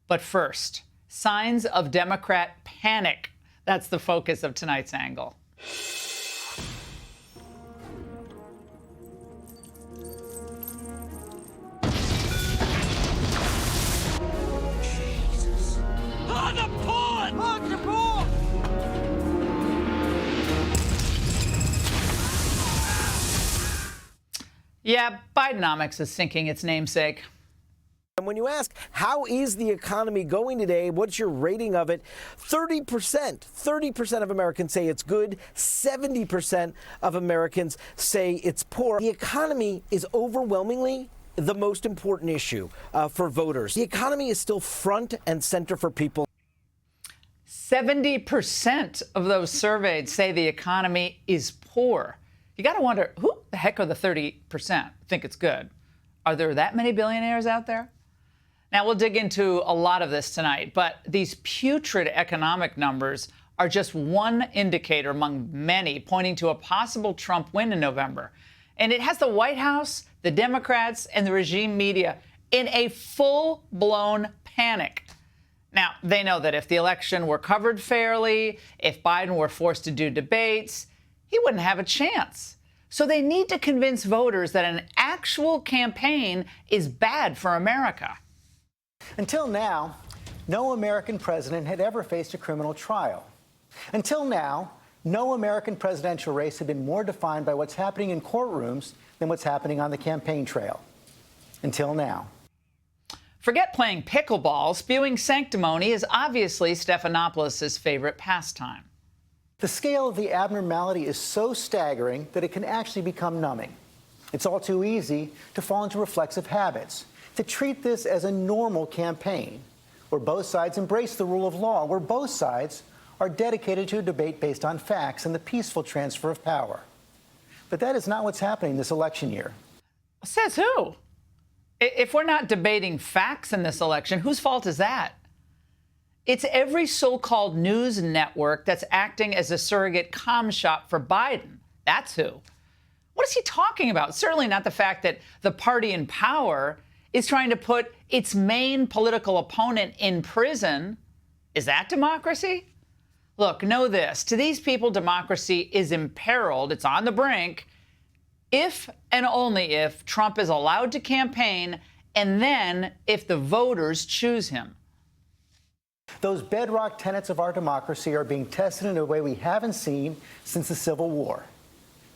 But first, signs of Democrat panic. That's the focus of tonight's Angle. Jesus. On the board! On the board! Yeah, Bidenomics is sinking its namesake. And when you ask, how is the economy going today? What's your rating of it? 30% of Americans say it's good. 70% of Americans say it's poor. The economy is overwhelmingly the most important issue for voters. The economy is still front and center for people. 70% of those surveyed say the economy is poor. You got to wonder, who the heck are the 30% think it's good? Are there that many billionaires out there? Now, we'll dig into a lot of this tonight, but these putrid economic numbers are just one indicator among many pointing to a possible Trump win in November. And it has the White House, the Democrats, and the regime media in a full-blown panic. Now, they know that if the election were covered fairly, if Biden were forced to do debates, he wouldn't have a chance. So they need to convince voters that an actual campaign is bad for America. Until now, no American president had ever faced a criminal trial. Until now, no American presidential race had been more defined by what's happening in courtrooms than what's happening on the campaign trail. Until now. Forget playing pickleball. Spewing sanctimony is obviously Stephanopoulos' favorite pastime. The scale of the abnormality is so staggering that it can actually become numbing. It's all too easy to fall into reflexive habits, to treat this as a normal campaign, where both sides embrace the rule of law, where both sides are dedicated to a debate based on facts and the peaceful transfer of power. But that is not what's happening this election year. Says who? If we're not debating facts in this election, whose fault is that? It's every so-called news network that's acting as a surrogate comm shop for Biden. That's who. What is he talking about? Certainly not the fact that the party in power is trying to put its main political opponent in prison. Is that democracy? Look, know this. To these people, democracy is imperiled. It's on the brink if and only if Trump is allowed to campaign, and then if the voters choose him. Those bedrock tenets of our democracy are being tested in a way we haven't seen since the Civil War.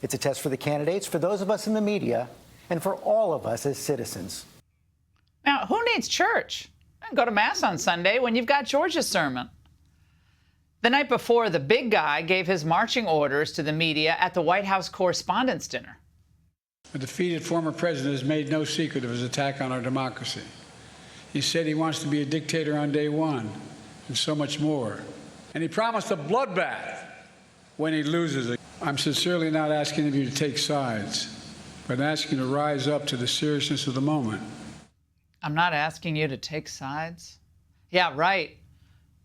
It's a test for the candidates, for those of us in the media, and for all of us as citizens. Now, who needs church? Go to Mass on Sunday when you've got George's sermon. The night before, the big guy gave his marching orders to the media at the White House Correspondents' Dinner. A defeated former president has made no secret of his attack on our democracy. He said he wants to be a dictator on day one, and so much more. And he promised a bloodbath when he loses it. I'm sincerely not asking of you to take sides, but asking you to rise up to the seriousness of the moment. I'm not asking you to take sides. Yeah, right.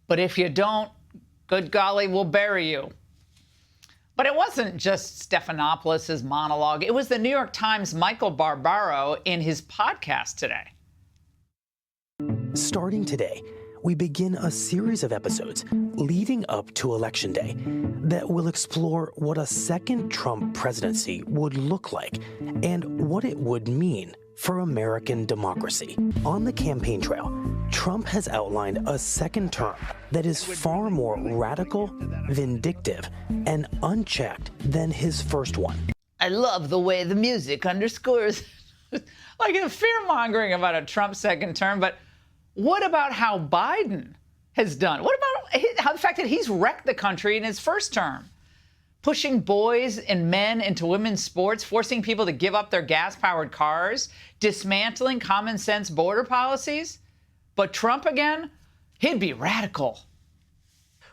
But if you don't, good golly, we'll bury you. But it wasn't just Stephanopoulos' monologue. It was the New York Times' Michael Barbaro in his podcast today. Starting today, we begin a series of episodes leading up to Election Day that will explore what a second Trump presidency would look like and what it would mean for American democracy. On the campaign trail, Trump has outlined a second term that is far more radical, vindictive, and unchecked than his first one. I love the way the music underscores like a fear-mongering about a Trump second term, but what about how Biden has done? What about the fact that he's wrecked the country in his first term? Pushing boys and men into women's sports, forcing people to give up their gas-powered cars, dismantling common-sense border policies. But Trump again, he'd be radical.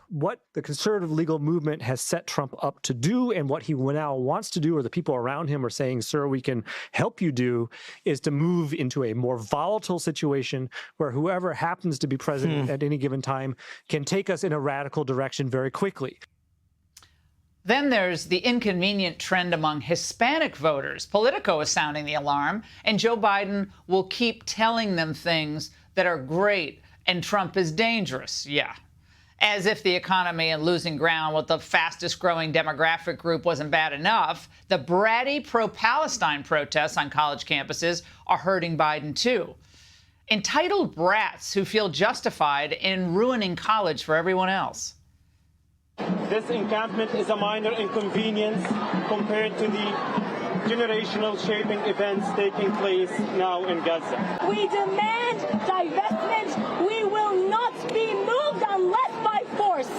What the conservative legal movement has set Trump up to do and what he now wants to do, or the people around him are saying, sir, we can help you do, is to move into a more volatile situation where whoever happens to be president at any given time can take us in a radical direction very quickly. Then there's the inconvenient trend among Hispanic voters. Politico is sounding the alarm, and Joe Biden will keep telling them things that are great And Trump is dangerous, yeah. As if the economy and losing ground with the fastest growing demographic group wasn't bad enough, the bratty pro-Palestine protests on college campuses are hurting Biden too. Entitled brats who feel justified in ruining college for everyone else. This encampment is a minor inconvenience compared to the generational shaping events taking place now in Gaza. We demand divestment. We will not be moved unless by force.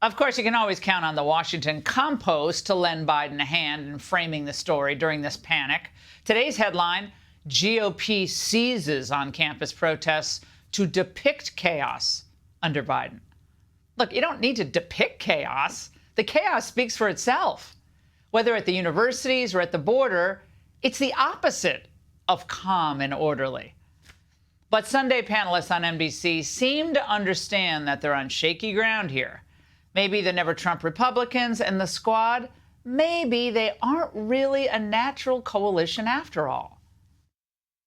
Of course, you can always count on the Washington Compost to lend Biden a hand in framing the story during this panic. Today's headline, GOP seizes on-campus protests to depict chaos under Biden. Look, you don't need to depict chaos. The chaos speaks for itself. Whether at the universities or at the border, it's the opposite of calm and orderly. But Sunday panelists on NBC seem to understand that they're on shaky ground here. Maybe the Never Trump Republicans and the Squad, maybe they aren't really a natural coalition after all.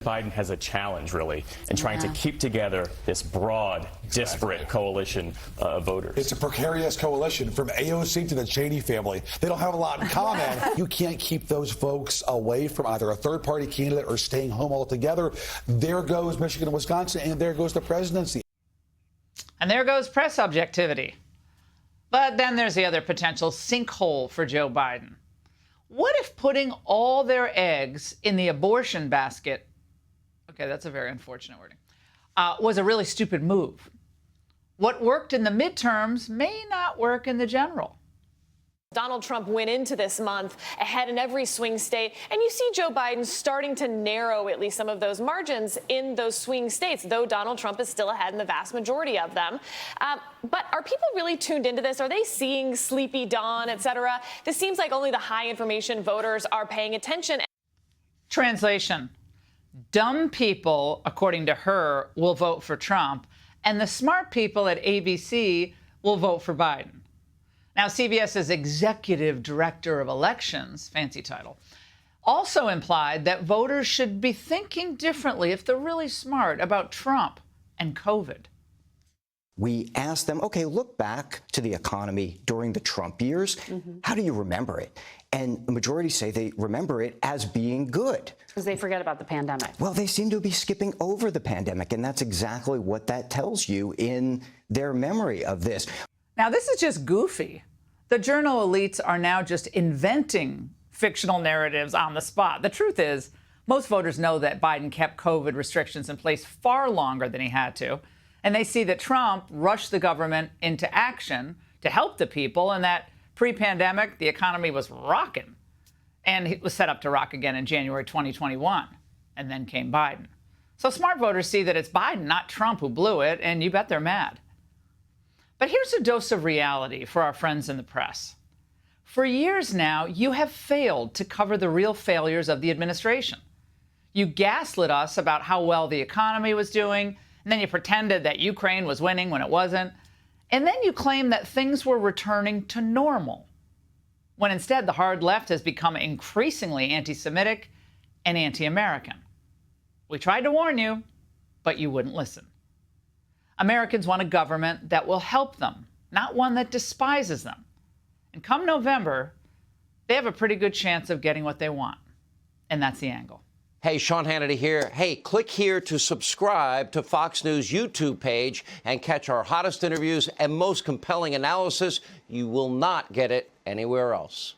Biden has a challenge, really, in trying to keep together this broad, disparate coalition of voters. It's a precarious coalition from AOC to the Cheney family. They don't have a lot in common. You can't keep those folks away from either a third-party candidate or staying home altogether. There goes Michigan and Wisconsin, and there goes the presidency. And there goes press objectivity. But then there's the other potential sinkhole for Joe Biden. What if putting all their eggs in the abortion basket, okay, that's a very unfortunate wording, was a really stupid move? What worked in the midterms may not work in the general. Donald Trump went into this month ahead in every swing state, and you see Joe Biden starting to narrow at least some of those margins in those swing states, though Donald Trump is still ahead in the vast majority of them. But are people really tuned into this? Are they seeing Sleepy Dawn, et cetera? This seems like only the high information voters are paying attention. Translation: dumb people, according to her, will vote for Trump, and the smart people at ABC will vote for Biden. Now, CBS's executive director of elections, fancy title, also implied that voters should be thinking differently if they're really smart about Trump and COVID. We asked them, okay, look back to the economy during the Trump years. How do you remember it? And the majority say they remember it as being good. Because they forget about the pandemic. Well, they seem to be skipping over the pandemic, and that's exactly what that tells you in their memory of this. Now, this is just goofy. The journal elites are now just inventing fictional narratives on the spot. The truth is, most voters know that Biden kept COVID restrictions in place far longer than he had to. And they see that Trump rushed the government into action to help the people, and that pre-pandemic, the economy was rocking. And it was set up to rock again in January 2021. And then came Biden. So smart voters see that it's Biden, not Trump, who blew it, and you bet they're mad. But here's a dose of reality for our friends in the press. For years now, you have failed to cover the real failures of the administration. You gaslit us about how well the economy was doing, and then you pretended that Ukraine was winning when it wasn't. And then you claimed that things were returning to normal, when instead the hard left has become increasingly anti-Semitic and anti-American. We tried to warn you, but you wouldn't listen. Americans want a government that will help them, not one that despises them. And come November, they have a pretty good chance of getting what they want. And that's the angle. Hey, Sean Hannity here. Hey, click here to subscribe to Fox News YouTube page and catch our hottest interviews and most compelling analysis. You will not get it anywhere else.